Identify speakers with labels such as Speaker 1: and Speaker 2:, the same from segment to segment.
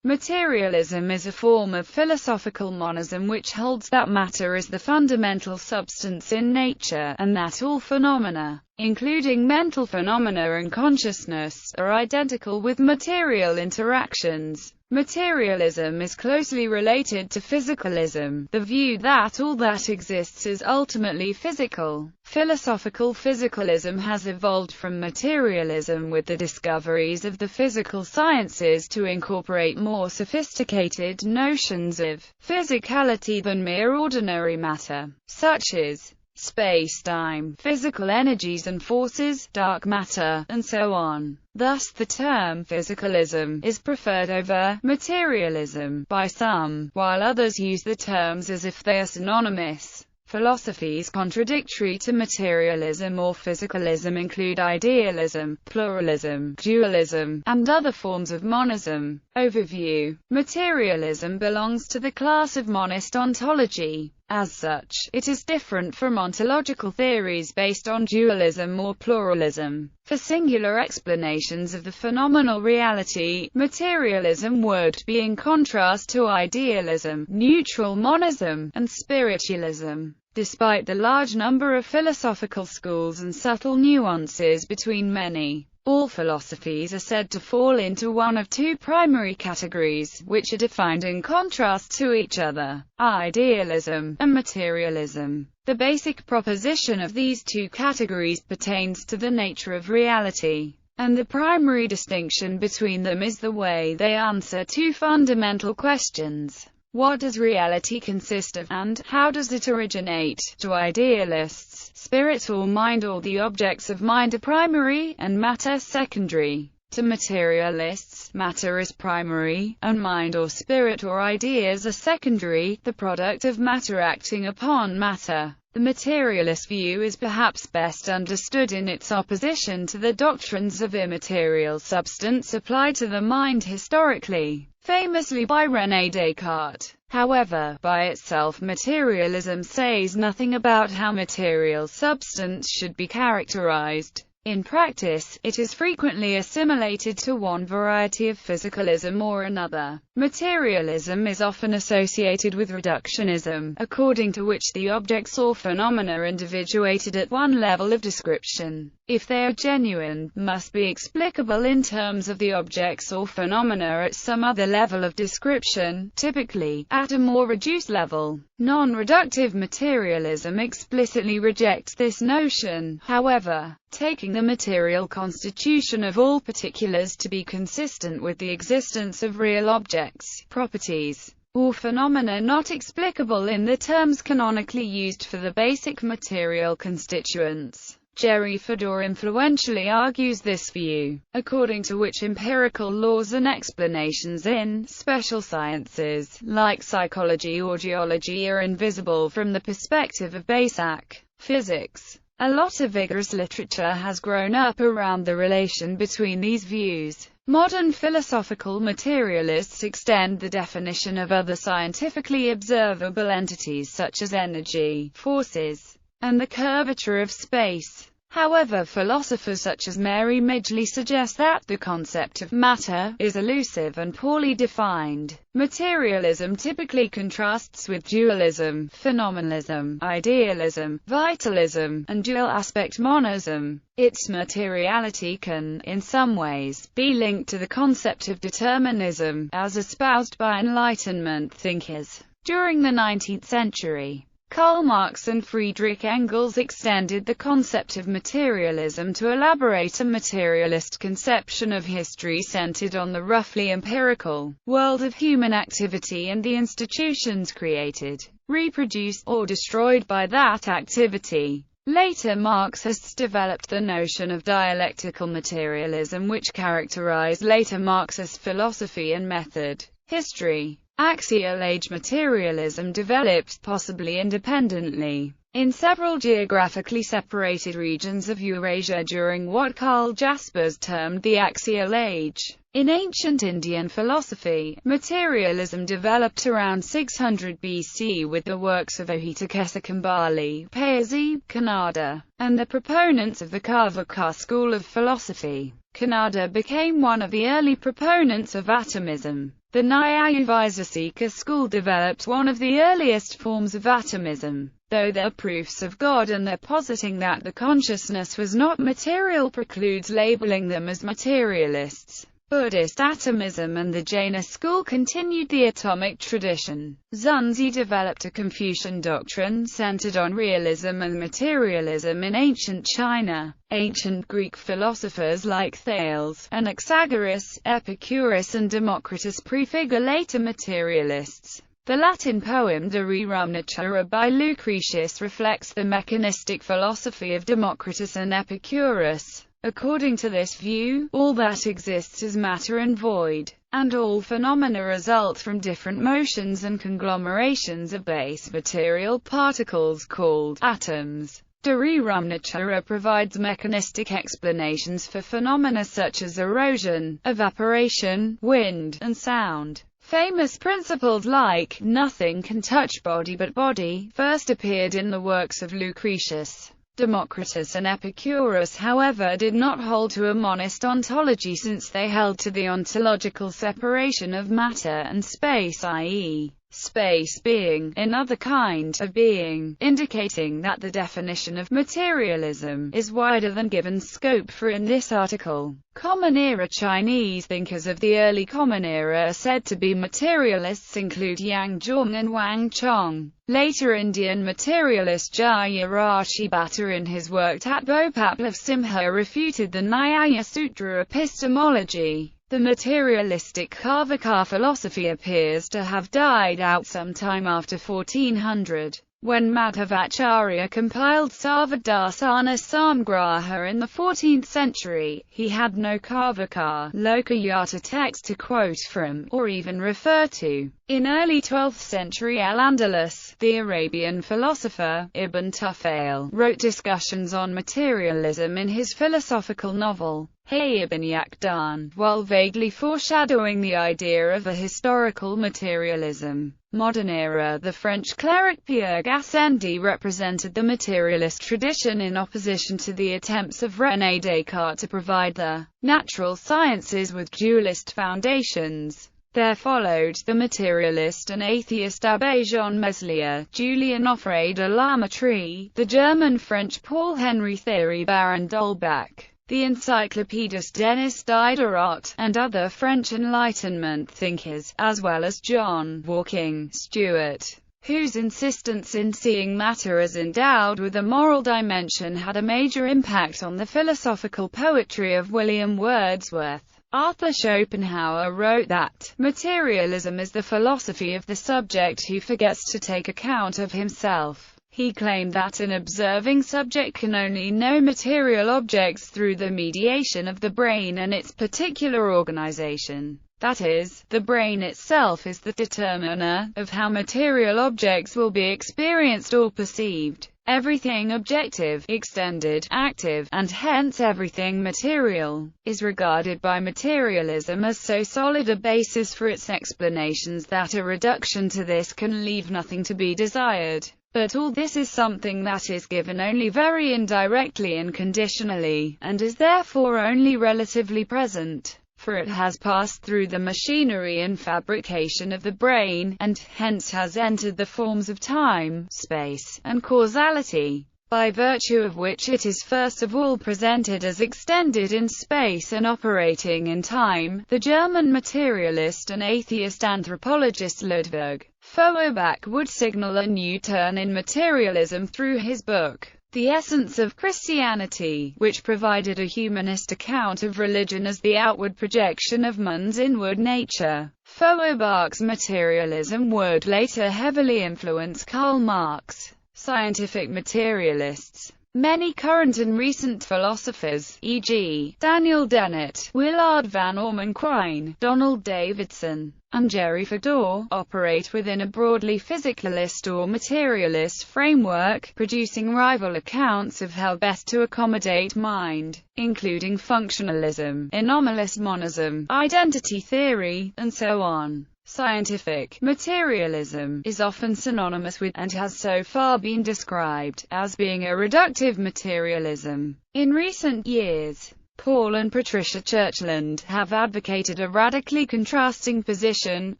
Speaker 1: Materialism is a form of philosophical monism which holds that matter is the fundamental substance in nature, and that all phenomena, including mental phenomena and consciousness, are identical with material interactions. Materialism is closely related to physicalism, the view that all that exists is ultimately physical. Philosophical physicalism has evolved from materialism with the discoveries of the physical sciences to incorporate more sophisticated notions of physicality than mere ordinary matter, such as space-time, physical energies and forces, dark matter, and so on. Thus the term physicalism is preferred over materialism by some, while others use the terms as if they are synonymous. Philosophies contradictory to materialism or physicalism include idealism, pluralism, dualism, and other forms of monism. Overview. Materialism belongs to the class of monist ontology. As such, it is different from ontological theories based on dualism or pluralism. For singular explanations of the phenomenal reality, materialism would be in contrast to idealism, neutral monism, and spiritualism. Despite the large number of philosophical schools and subtle nuances between many, all philosophies are said to fall into one of two primary categories, which are defined in contrast to each other: idealism and materialism. The basic proposition of these two categories pertains to the nature of reality, and the primary distinction between them is the way they answer two fundamental questions. What does reality consist of, and how does it originate? To idealists, spirit or mind or the objects of mind are primary, and matter secondary. To materialists, matter is primary, and mind or spirit or ideas are secondary, the product of matter acting upon matter. The materialist view is perhaps best understood in its opposition to the doctrines of immaterial substance applied to the mind historically, famously by René Descartes. However, by itself materialism says nothing about how material substance should be characterized. In practice, it is frequently assimilated to one variety of physicalism or another. Materialism is often associated with reductionism, according to which the objects or phenomena are individuated at one level of description. If they are genuine, must be explicable in terms of the objects or phenomena at some other level of description, typically at a more reduced level. Non-reductive materialism explicitly rejects this notion, however, taking the material constitution of all particulars to be consistent with the existence of real objects, properties, or phenomena not explicable in the terms canonically used for the basic material constituents. Jerry Fedor influentially argues this view, according to which empirical laws and explanations in special sciences, like psychology or geology, are invisible from the perspective of basic physics. A lot of vigorous literature has grown up around the relation between these views. Modern philosophical materialists extend the definition of other scientifically observable entities such as energy, forces, and the curvature of space. However, philosophers such as Mary Midgley suggest that the concept of matter is elusive and poorly defined. Materialism typically contrasts with dualism, phenomenalism, idealism, vitalism, and dual-aspect monism. Its materiality can, in some ways, be linked to the concept of determinism, as espoused by Enlightenment thinkers. During the 19th century, Karl Marx and Friedrich Engels extended the concept of materialism to elaborate a materialist conception of history centered on the roughly empirical world of human activity and the institutions created, reproduced, or destroyed by that activity. Later Marxists developed the notion of dialectical materialism, which characterized later Marxist philosophy and method. History. Axial age materialism developed, possibly independently, in several geographically separated regions of Eurasia during what Karl Jaspers termed the Axial Age. In ancient Indian philosophy, materialism developed around 600 BC with the works of Ohitakesa Kambali, Payasi, Kannada, and the proponents of the Karvaka school of philosophy. Kannada became one of the early proponents of atomism. The Nyaya school developed one of the earliest forms of atomism, though their proofs of God and their positing that the consciousness was not material precludes labeling them as materialists. Buddhist atomism and the Jaina school continued the atomic tradition. Zunzi developed a Confucian doctrine centered on realism and materialism in ancient China. Ancient Greek philosophers like Thales, Anaxagoras, Epicurus and Democritus prefigure later materialists. The Latin poem De Rerum Natura by Lucretius reflects the mechanistic philosophy of Democritus and Epicurus. According to this view, all that exists is matter and void, and all phenomena result from different motions and conglomerations of base material particles called atoms. De Rerum Natura provides mechanistic explanations for phenomena such as erosion, evaporation, wind, and sound. Famous principles like, nothing can touch body but body, first appeared in the works of Lucretius. Democritus and Epicurus, however, did not hold to a monist ontology since they held to the ontological separation of matter and space, i.e., space being another kind of being, indicating that the definition of materialism is wider than given scope for in this article. Common Era Chinese thinkers of the early Common Era are said to be materialists include Yang Zhong and Wang Chong. Later Indian materialist Jaya Rashi Bhatta in his work Tatvopaplav Simha refuted the Nyaya Sutra epistemology. The materialistic Karvaka philosophy appears to have died out sometime after 1400. When Madhavacharya compiled Sarvadarsana Samgraha in the 14th century, he had no Karvaka Lokayata text to quote from, or even refer to. In early 12th century Al-Andalus, the Arabian philosopher, Ibn Tufayl, wrote discussions on materialism in his philosophical novel, Hay ibn Yaqdan, while vaguely foreshadowing the idea of a historical materialism. Modern era The French cleric Pierre Gassendi represented the materialist tradition in opposition to the attempts of René Descartes to provide the natural sciences with dualist foundations. There followed the materialist and atheist Abbé Jean Meslier, Julien Offray de la Mettrie, the German-French Paul-Henri Thierry Baron d'Holbach, the encyclopedist Denis Diderot, and other French Enlightenment thinkers, as well as John Walking Stewart, whose insistence in seeing matter as endowed with a moral dimension had a major impact on the philosophical poetry of William Wordsworth. Arthur Schopenhauer wrote that, materialism is the philosophy of the subject who forgets to take account of himself. He claimed that an observing subject can only know material objects through the mediation of the brain and its particular organization. That is, the brain itself is the determiner of how material objects will be experienced or perceived. Everything objective, extended, active, and hence everything material, is regarded by materialism as so solid a basis for its explanations that a reduction to this can leave nothing to be desired. But all this is something that is given only very indirectly and conditionally, and is therefore only relatively present, for it has passed through the machinery and fabrication of the brain, and hence has entered the forms of time, space, and causality, by virtue of which it is first of all presented as extended in space and operating in time. The German materialist and atheist anthropologist Ludwig Feuerbach would signal a new turn in materialism through his book, The Essence of Christianity, which provided a humanist account of religion as the outward projection of man's inward nature. Feuerbach's materialism would later heavily influence Karl Marx. Scientific materialists. Many current and recent philosophers, e.g., Daniel Dennett, Willard Van Orman Quine, Donald Davidson, and Jerry Fedor, operate within a broadly physicalist or materialist framework, producing rival accounts of how best to accommodate mind, including functionalism, anomalous monism, identity theory, and so on. Scientific materialism is often synonymous with, and has so far been described, as being a reductive materialism. In recent years, Paul and Patricia Churchland have advocated a radically contrasting position.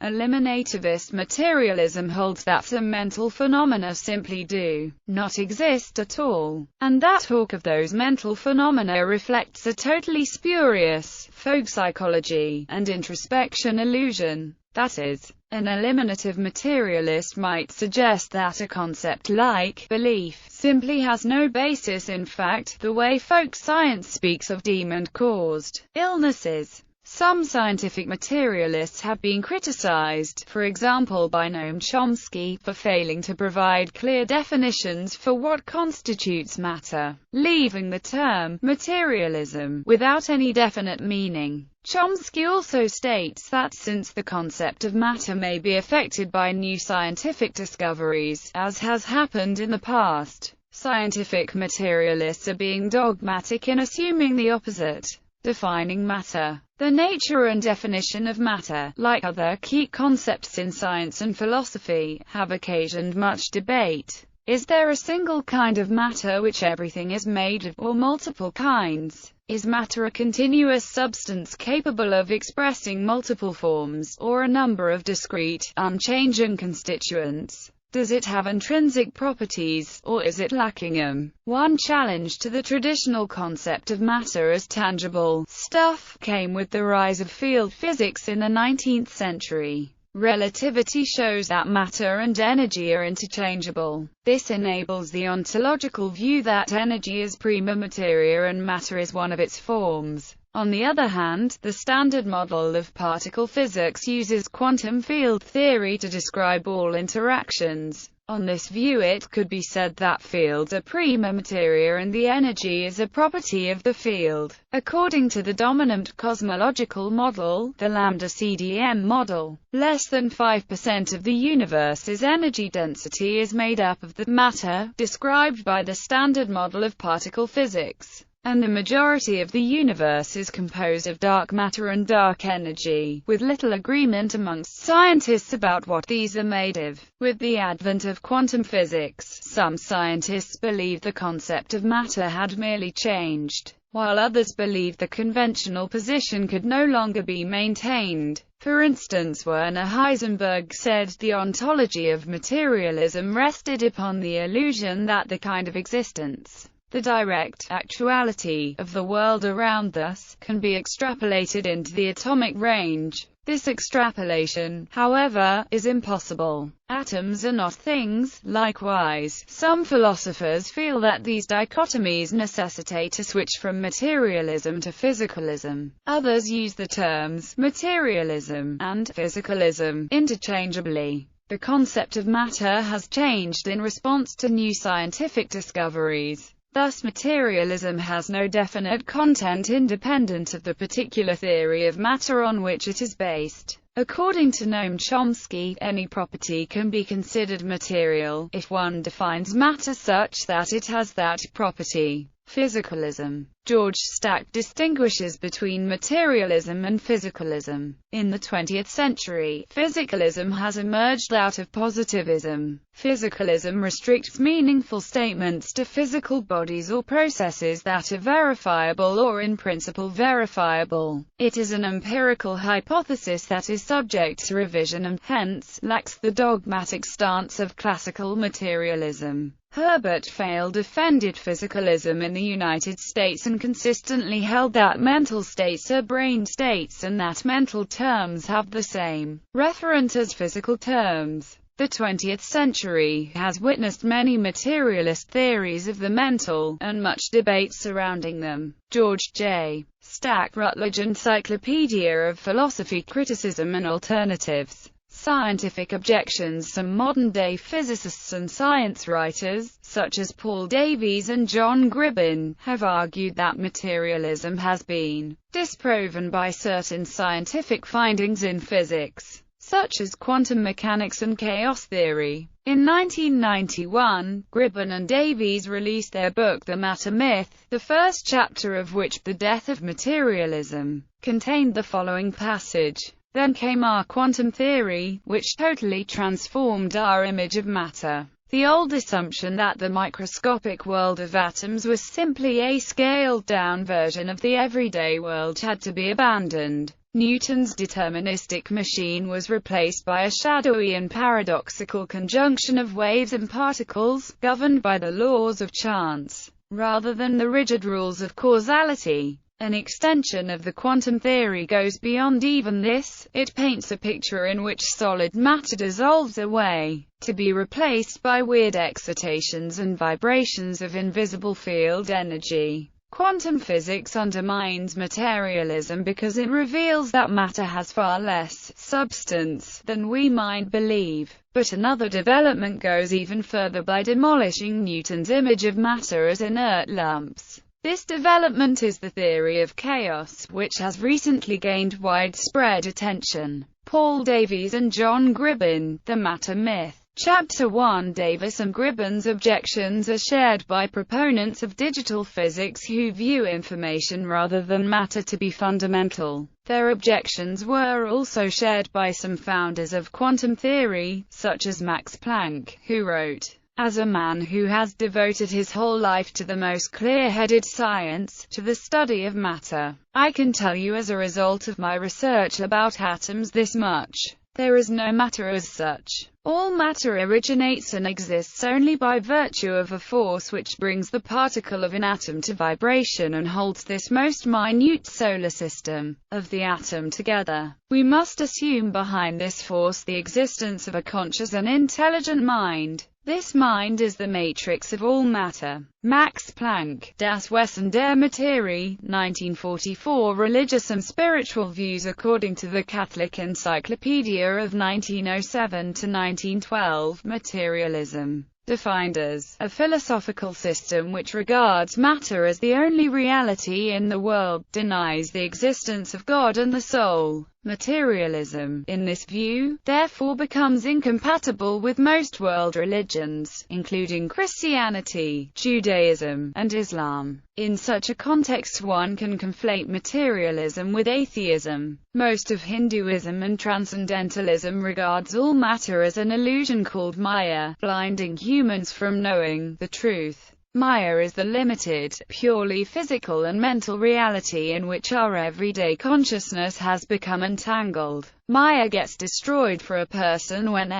Speaker 1: Eliminativist materialism holds that some mental phenomena simply do not exist at all, and that talk of those mental phenomena reflects a totally spurious folk psychology and introspection illusion. That is, an eliminative materialist might suggest that a concept like belief simply has no basis in fact, the way folk science speaks of demon-caused illnesses. Some scientific materialists have been criticized, for example by Noam Chomsky, for failing to provide clear definitions for what constitutes matter, leaving the term materialism without any definite meaning. Chomsky also states that since the concept of matter may be affected by new scientific discoveries, as has happened in the past, scientific materialists are being dogmatic in assuming the opposite. Defining matter. The nature and definition of matter, like other key concepts in science and philosophy, have occasioned much debate. Is there a single kind of matter which everything is made of, or multiple kinds? Is matter a continuous substance capable of expressing multiple forms, or a number of discrete, unchanging constituents? Does it have intrinsic properties, or is it lacking them? One challenge to the traditional concept of matter as tangible stuff came with the rise of field physics in the 19th century. Relativity shows that matter and energy are interchangeable. This enables the ontological view that energy is prima materia and matter is one of its forms. On the other hand, the standard model of particle physics uses quantum field theory to describe all interactions. On this view it could be said that fields are prima materia and the energy is a property of the field. According to the dominant cosmological model, the lambda-CDM model, less than 5% of the universe's energy density is made up of the matter, described by the standard model of particle physics, and the majority of the universe is composed of dark matter and dark energy, with little agreement amongst scientists about what these are made of. With the advent of quantum physics, some scientists believe the concept of matter had merely changed, while others believe the conventional position could no longer be maintained. For instance, Werner Heisenberg said the ontology of materialism rested upon the illusion that the kind of existence, the direct actuality, of the world around us, can be extrapolated into the atomic range. This extrapolation, however, is impossible. Atoms are not things. Likewise, some philosophers feel that these dichotomies necessitate a switch from materialism to physicalism. Others use the terms materialism and physicalism interchangeably. The concept of matter has changed in response to new scientific discoveries. Thus materialism has no definite content independent of the particular theory of matter on which it is based. According to Noam Chomsky, any property can be considered material, if one defines matter such that it has that property. Physicalism. George Stack distinguishes between materialism and physicalism. In the 20th century, physicalism has emerged out of positivism. Physicalism restricts meaningful statements to physical bodies or processes that are verifiable or in principle verifiable. It is an empirical hypothesis that is subject to revision and, hence, lacks the dogmatic stance of classical materialism. Herbert Fayle defended physicalism in the United States and consistently held that mental states are brain states and that mental terms have the same referent as physical terms. The 20th century has witnessed many materialist theories of the mental, and much debate surrounding them. George J. Stack, Routledge Encyclopedia of Philosophy, Criticism and Alternatives. Scientific objections. Some modern-day physicists and science writers, such as Paul Davies and John Gribbin, have argued that materialism has been disproven by certain scientific findings in physics, such as quantum mechanics and chaos theory. In 1991, Gribbin and Davies released their book The Matter Myth, the first chapter of which, The Death of Materialism, contained the following passage. Then came our quantum theory, which totally transformed our image of matter. The old assumption that the microscopic world of atoms was simply a scaled-down version of the everyday world had to be abandoned. Newton's deterministic machine was replaced by a shadowy and paradoxical conjunction of waves and particles, governed by the laws of chance, rather than the rigid rules of causality. An extension of the quantum theory goes beyond even this. It paints a picture in which solid matter dissolves away, to be replaced by weird excitations and vibrations of invisible field energy. Quantum physics undermines materialism because it reveals that matter has far less substance than we might believe. But another development goes even further by demolishing Newton's image of matter as inert lumps. This development is the theory of chaos, which has recently gained widespread attention. Paul Davies and John Gribbin, The Matter Myth. Chapter 1. Davis and Gribbin's objections are shared by proponents of digital physics who view information rather than matter to be fundamental. Their objections were also shared by some founders of quantum theory, such as Max Planck, who wrote, "As a man who has devoted his whole life to the most clear-headed science, to the study of matter, I can tell you as a result of my research about atoms this much. There is no matter as such. All matter originates and exists only by virtue of a force which brings the particle of an atom to vibration and holds this most minute solar system of the atom together. We must assume behind this force the existence of a conscious and intelligent mind. This mind is the matrix of all matter." Max Planck, Das Wesen der Materie, 1944. Religious and spiritual views. According to the Catholic Encyclopedia of 1907 to 1912, materialism, defined as a philosophical system which regards matter as the only reality in the world, denies the existence of God and the soul. Materialism, in this view, therefore becomes incompatible with most world religions, including Christianity, Judaism, and Islam. In such a context one can conflate materialism with atheism. Most of Hinduism and transcendentalism regards all matter as an illusion called Maya, blinding humans from knowing the truth. Maya is the limited, purely physical and mental reality in which our everyday consciousness has become entangled. Maya gets destroyed for a person when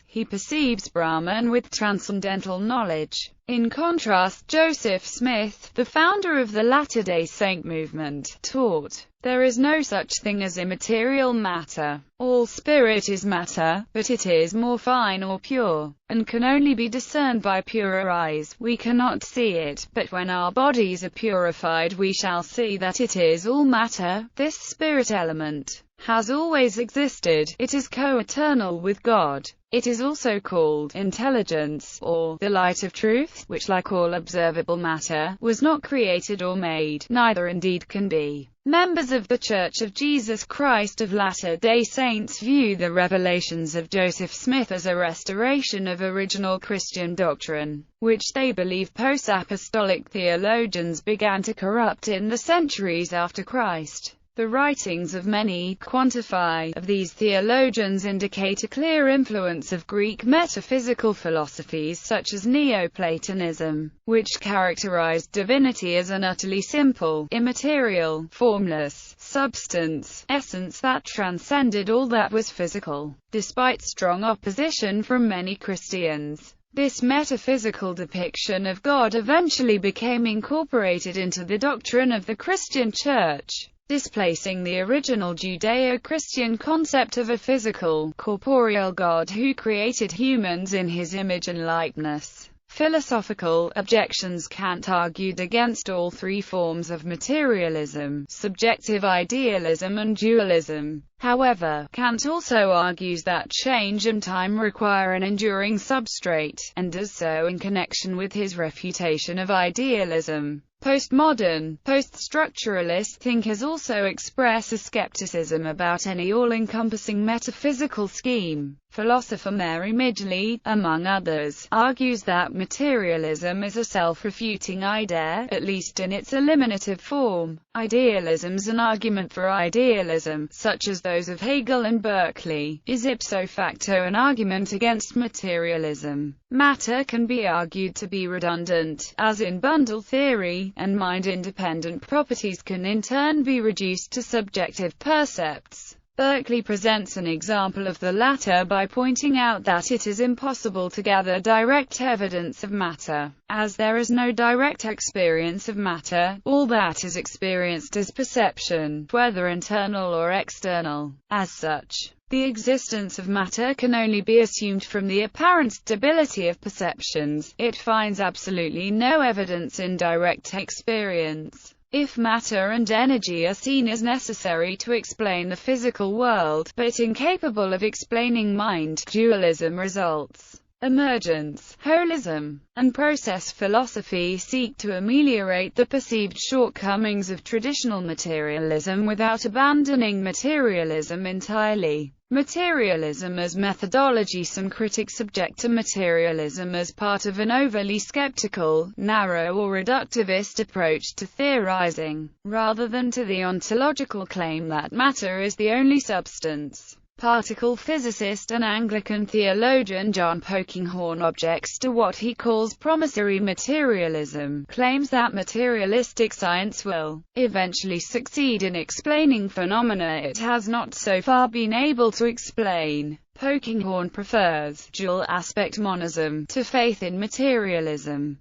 Speaker 1: he perceives Brahman with transcendental knowledge. In contrast, Joseph Smith, the founder of the Latter-day Saint movement, taught, "There is no such thing as immaterial matter. All spirit is matter, but it is more fine or pure, and can only be discerned by purer eyes. We cannot see it, but when our bodies are purified we shall see that it is all matter." This spirit element has always existed. It is co-eternal with God. It is also called intelligence, or the light of truth, which, like all observable matter, was not created or made, neither indeed can be. Members of the Church of Jesus Christ of Latter-day Saints view the revelations of Joseph Smith as a restoration of original Christian doctrine, which they believe post-apostolic theologians began to corrupt in the centuries after Christ. The writings of many of these theologians indicate a clear influence of Greek metaphysical philosophies such as Neoplatonism, which characterized divinity as an utterly simple, immaterial, formless substance, essence that transcended all that was physical. Despite strong opposition from many Christians, this metaphysical depiction of God eventually became incorporated into the doctrine of the Christian Church, displacing the original Judeo-Christian concept of a physical, corporeal God who created humans in his image and likeness. Philosophical objections. Kant argued against all three forms of materialism, subjective idealism and dualism. However, Kant also argues that change and time require an enduring substrate, and does so in connection with his refutation of idealism. Postmodern, post-structuralist thinkers also express a skepticism about any all-encompassing metaphysical scheme. Philosopher Mary Midgley, among others, argues that materialism is a self-refuting idea, at least in its eliminative form. Idealisms. An argument for idealism, such as those of Hegel and Berkeley, is ipso facto an argument against materialism. Matter can be argued to be redundant, as in bundle theory, and mind-independent properties can in turn be reduced to subjective percepts. Berkeley presents an example of the latter by pointing out that it is impossible to gather direct evidence of matter, as there is no direct experience of matter. All that is experienced is perception, whether internal or external. As such, the existence of matter can only be assumed from the apparent stability of perceptions. It finds absolutely no evidence in direct experience. If matter and energy are seen as necessary to explain the physical world, but incapable of explaining mind, dualism results. Emergence, holism, and process philosophy seek to ameliorate the perceived shortcomings of traditional materialism without abandoning materialism entirely. Materialism as methodology. Some critics object to materialism as part of an overly skeptical, narrow or reductivist approach to theorizing, rather than to the ontological claim that matter is the only substance. Particle physicist and Anglican theologian John Polkinghorne objects to what he calls promissory materialism, claims that materialistic science will eventually succeed in explaining phenomena it has not so far been able to explain. Polkinghorne prefers dual-aspect monism to faith in materialism.